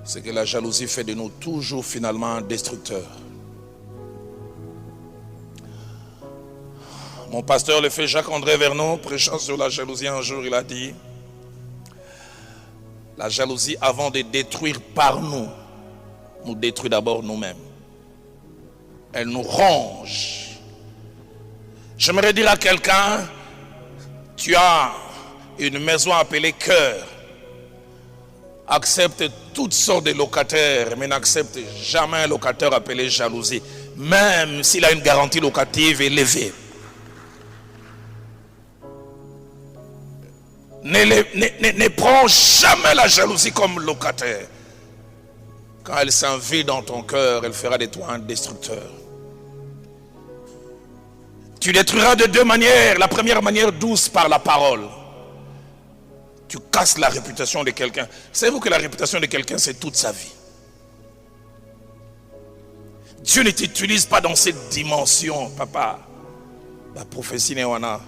c'est que la jalousie fait de nous toujours finalement destructeurs. Mon pasteur, le fait Jacques-André Vernon, prêchant sur la jalousie un jour, il a dit: la jalousie, avant de détruire par nous, nous détruit d'abord nous-mêmes. Elle nous ronge. J'aimerais dire à quelqu'un: tu as une maison appelée cœur. Accepte toutes sortes de locataires, mais n'accepte jamais un locataire appelé jalousie, même s'il a une garantie locative élevée. Ne prends jamais la jalousie comme locataire. Quand elle s'invite dans ton cœur, elle fera de toi un destructeur. Tu détruiras de deux manières. La première manière, douce, par la parole. Tu casses la réputation de quelqu'un. Savez-vous que la réputation de quelqu'un, c'est toute sa vie? Dieu ne t'utilise pas dans cette dimension, papa. La prophétie n'est pas.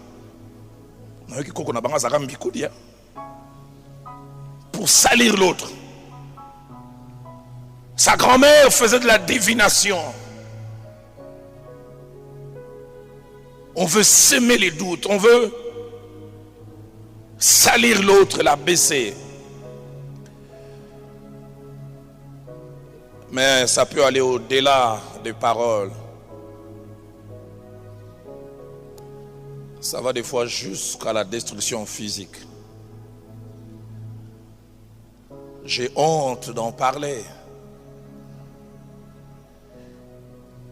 Pour salir l'autre. Sa grand-mère faisait de la divination. On veut semer les doutes, on veut salir l'autre, la baisser. Mais ça peut aller au-delà des paroles. Ça va des fois jusqu'à la destruction physique. J'ai honte d'en parler.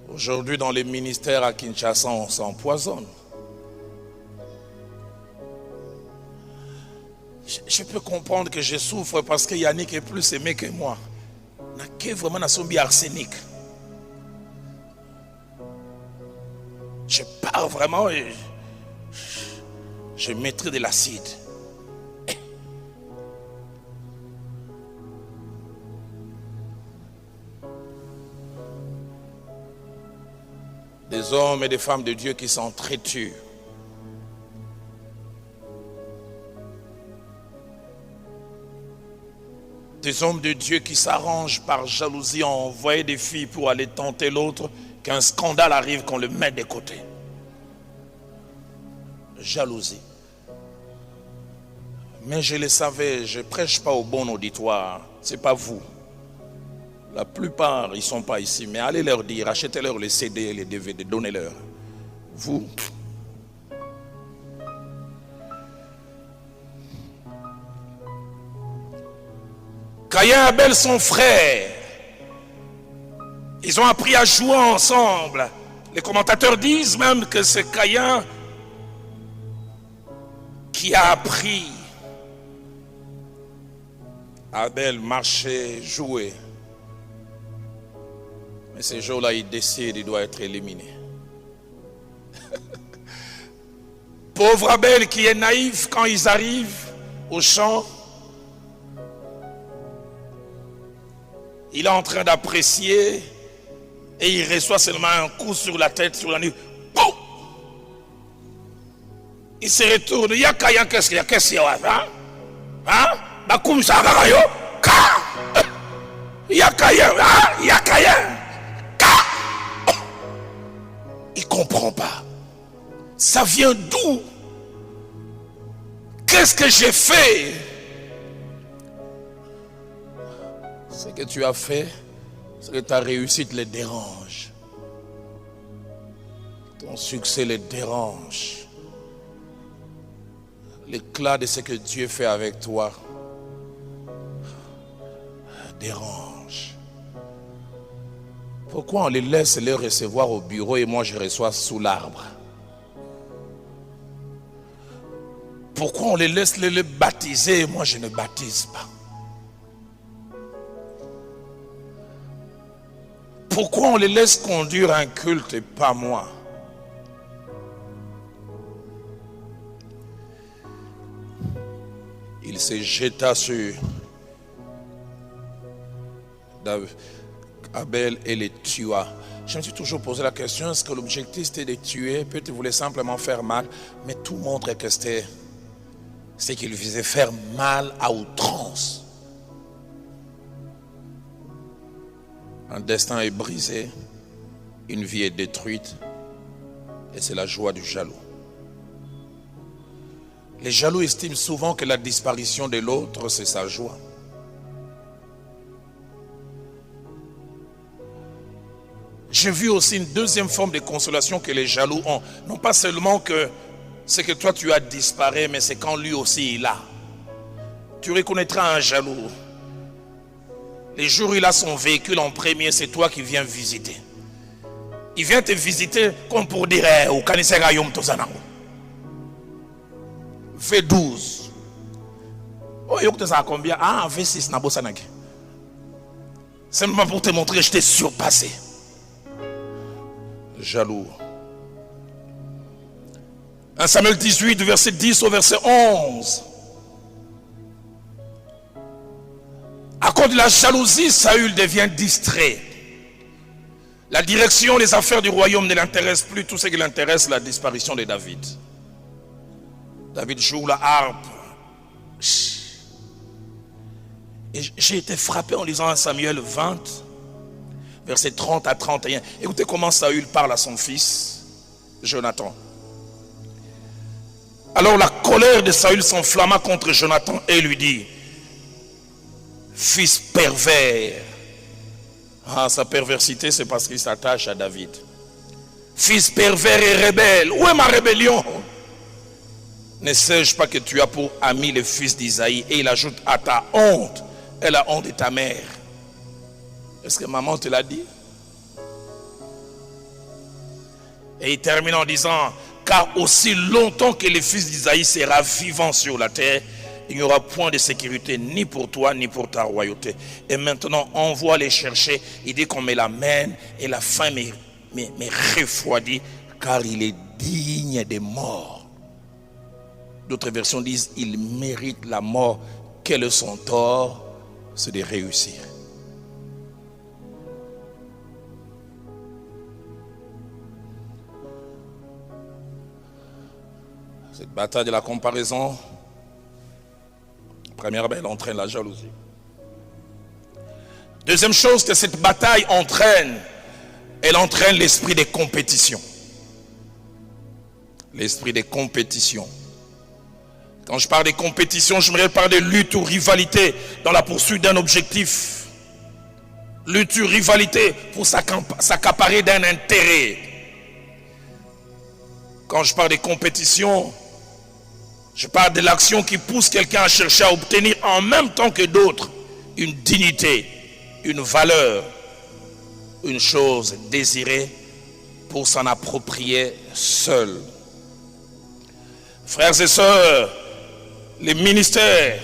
Aujourd'hui, dans les ministères à Kinshasa, on s'empoisonne. Je peux comprendre que je souffre parce que Yannick est plus aimé que moi. N'a vraiment un zombie arsenic. Je pars vraiment et je mettrai de l'acide. Des hommes et des femmes de Dieu qui s'entretuent. Des hommes de Dieu qui s'arrangent par jalousie à envoyer des filles pour aller tenter l'autre, qu'un scandale arrive, qu'on le met de côté. Jalousie. Mais je le savais, je ne prêche pas au bon auditoire. Ce n'est pas vous. La plupart, ils ne sont pas ici. Mais allez leur dire, achetez-leur les CD, les DVD, donnez-leur. Vous. Caïn et Abel sont frères. Ils ont appris à jouer ensemble. Les commentateurs disent même que c'est Caïn qui a appris Abel marcher, jouer. Mais ce jour-là, il décide, il doit être éliminé. Pauvre Abel qui est naïf quand ils arrivent au champ. Il est en train d'apprécier et il reçoit seulement un coup sur la tête, sur la nuque. Boum! Il se retourne. Il y a Caïn, qu'est-ce qu'il y a? Qu'est-ce qu'il y a? Hein? Bakoum Sagayo? Il y a Caïn. Il y a Caïn. Il ne comprend pas. Ça vient d'où? Qu'est-ce que j'ai fait? Ce que tu as fait, c'est que ta réussite les dérange. Ton succès les dérange. L'éclat de ce que Dieu fait avec toi dérange. Pourquoi on les laisse les recevoir au bureau et moi je reçois sous l'arbre? Pourquoi on les laisse les baptiser et moi je ne baptise pas? Pourquoi on les laisse conduire un culte et pas moi? Il se jeta sur Abel et les tua. Je me suis toujours posé la question, est-ce que l'objectif c'était de tuer? Peut-être qu'il voulait simplement faire mal, mais tout montre que c'est qu'il faisait faire mal à outrance. Un destin est brisé, une vie est détruite, et c'est la joie du jaloux. Les jaloux estiment souvent que la disparition de l'autre, c'est sa joie. J'ai vu aussi une deuxième forme de consolation que les jaloux ont. Non pas seulement que c'est que toi tu as disparu, mais c'est quand lui aussi il a. Tu reconnaîtras un jaloux. Les jours où il a son véhicule en premier, c'est toi qui viens visiter. Il vient te visiter comme pour dire au Kanisera Yom Tozanango. V12. Oh, y'a combien? Ah, V6 Nabosanaki. Simplement pour te montrer, je t'ai surpassé. Jaloux. 1 Samuel 18, du verset 10 au verset 11. À cause de la jalousie, Saül devient distrait. La direction des affaires du royaume ne l'intéresse plus. Tout ce qui l'intéresse, c'est la disparition de David. David joue la harpe. Et j'ai été frappé en lisant 1 Samuel 20, versets 30 à 31. Écoutez comment Saül parle à son fils, Jonathan. Alors la colère de Saül s'enflamma contre Jonathan et lui dit: fils pervers. Ah, sa perversité, c'est parce qu'il s'attache à David. Fils pervers et rebelle, où est ma rébellion? Ne sais-je pas que tu as pour ami le fils d'Isaïe? Et il ajoute: à ta honte et la honte de ta mère. Est-ce que maman te l'a dit? Et il termine en disant: car aussi longtemps que le fils d'Isaïe sera vivant sur la terre, il n'y aura point de sécurité ni pour toi ni pour ta royauté. Et maintenant, envoie les chercher. Il dit qu'on me l'amène et la faim me refroidit, car il est digne de mort. D'autres versions disent: il mérite la mort. Quel est son tort? C'est de réussir. Cette bataille de la comparaison, première, elle entraîne la jalousie. Deuxième chose que cette bataille entraîne, elle entraîne l'esprit de compétition. L'esprit de compétition. Quand je parle de compétition, je me parle de lutte ou rivalité dans la poursuite d'un objectif. Lutte ou rivalité pour s'accaparer d'un intérêt. Quand je parle de compétition, je parle de l'action qui pousse quelqu'un à chercher à obtenir en même temps que d'autres une dignité, une valeur, une chose désirée pour s'en approprier seul. Frères et sœurs, les ministères,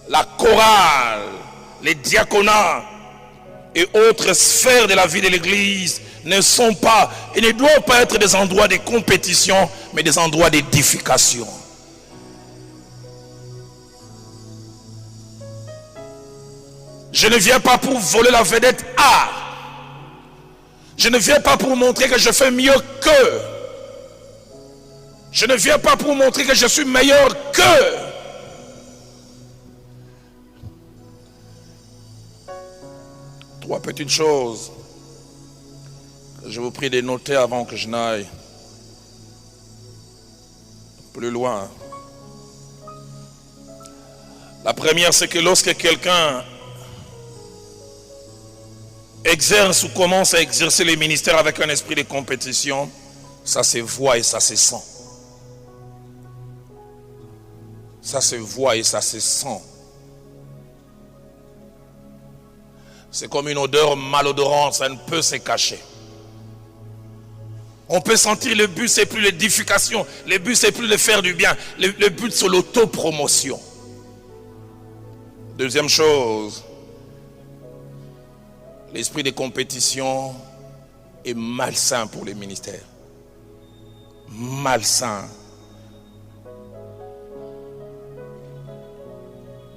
la chorale, les diaconats et autres sphères de la vie de l'Église ne sont pas et ne doivent pas être des endroits de compétition, mais des endroits d'édification. Je ne viens pas pour voler la vedette A. Je ne viens pas pour montrer que je fais mieux qu'eux. Je ne viens pas pour montrer que je suis meilleur qu'eux. Trois petites choses que je vous prie de noter avant que je n'aille plus loin. La première, c'est que lorsque quelqu'un exerce ou commence à exercer les ministères avec un esprit de compétition, ça se voit et ça se sent. Ça se voit et ça se sent. C'est comme une odeur malodorante, ça ne peut se cacher. On peut sentir le but, c'est plus l'édification. Le but, c'est plus de faire du bien. Le but, c'est l'autopromotion. Deuxième chose, l'esprit de compétition est malsain pour les ministères. Malsain.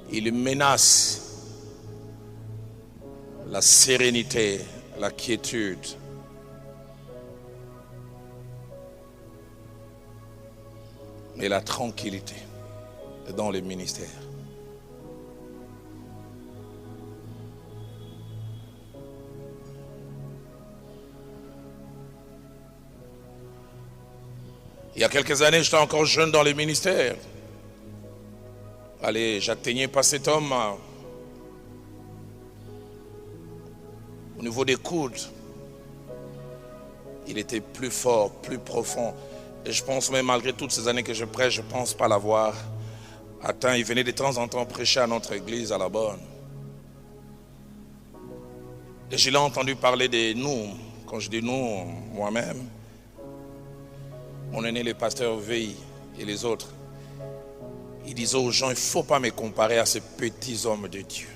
Il menace la sérénité, la quiétude. Et la tranquillité dans les ministères. Il y a quelques années, j'étais encore jeune dans les ministères. Allez, j'atteignais pas cet homme au niveau des coudes. Il était plus fort, plus profond. Et je pense même, malgré toutes ces années que je prêche, je ne pense pas l'avoir atteint. Il venait de temps en temps prêcher à notre église à la bonne. Et je l'ai entendu parler de nous. Quand je dis nous, moi-même, mon aîné, le pasteur Veille et les autres. Il disait aux gens, il ne faut pas me comparer à ces petits hommes de Dieu.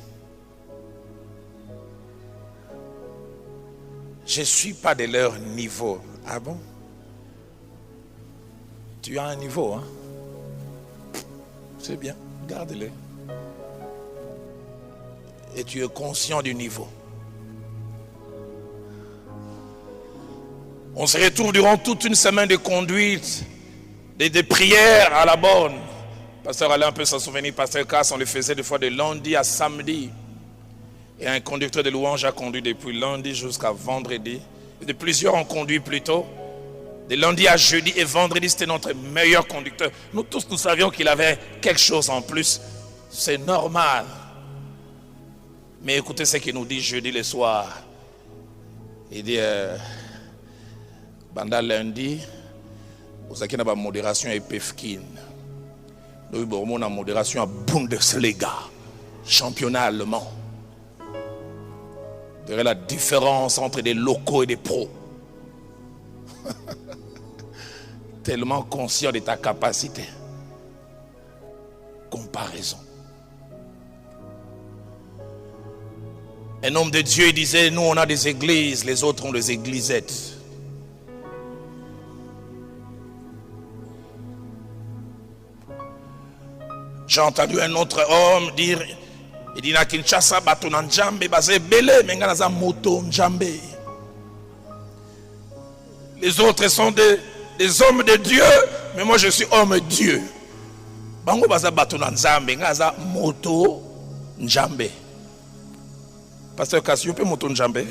Je ne suis pas de leur niveau. Ah bon? Tu as un niveau, hein? C'est bien, garde-le. Et tu es conscient du niveau. On se retrouve durant toute une semaine de conduite, de prières à la bonne. Pasteur Alain peut s'en souvenir, Pasteur Cass, on le faisait des fois de lundi à samedi. Et un conducteur de louange a conduit depuis lundi jusqu'à vendredi. Et de plusieurs ont conduit plus tôt. De lundi à jeudi et vendredi, c'était notre meilleur conducteur. Nous tous, nous savions qu'il avait quelque chose en plus. C'est normal. Mais écoutez ce qu'il nous dit jeudi le soir. Il dit, pendant lundi, vous avez une modération et Pefkin. Nous avons une modération à Bundesliga, championnat allemand. Vous verrez la différence entre des locaux et des pros. Tellement conscient de ta capacité. Comparaison. Un homme de Dieu disait, nous on a des églises, les autres ont des églisettes. J'ai entendu un autre homme dire, il dit na Kinshasa, bato na Njambe, basé belé, mais ngana za moto Njambe. Les autres sont des hommes de Dieu, mais moi je suis homme Dieu. Bango baza bato na Nzambe, ngana za moto Njambe. Pasteur Cassio peut moto Njambe.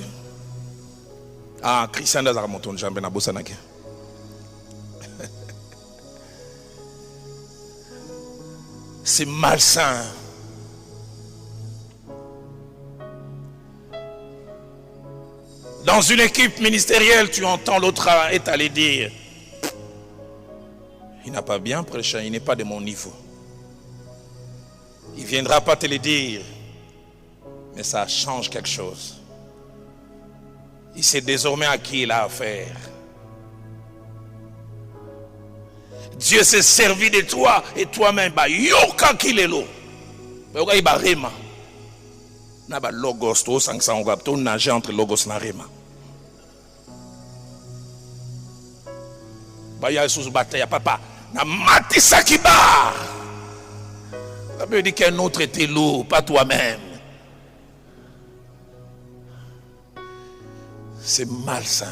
Ah, Christian da za moto Njambe na bosanake. C'est malsain. Dans une équipe ministérielle, tu entends l'autre est allé dire, il n'a pas bien prêché, il n'est pas de mon niveau. Il ne viendra pas te le dire, mais ça change quelque chose. Il sait désormais à qui il a affaire. Dieu s'est servi de toi et toi-même. Yoka kilelo. Yoka iba rema. Na ba logos to sangsa on va to nager entre logos na rema. Ba ya sous bataille papa. Na matisa kiba. Ça veut dire qu'un autre était lourd, pas toi-même. C'est malsain.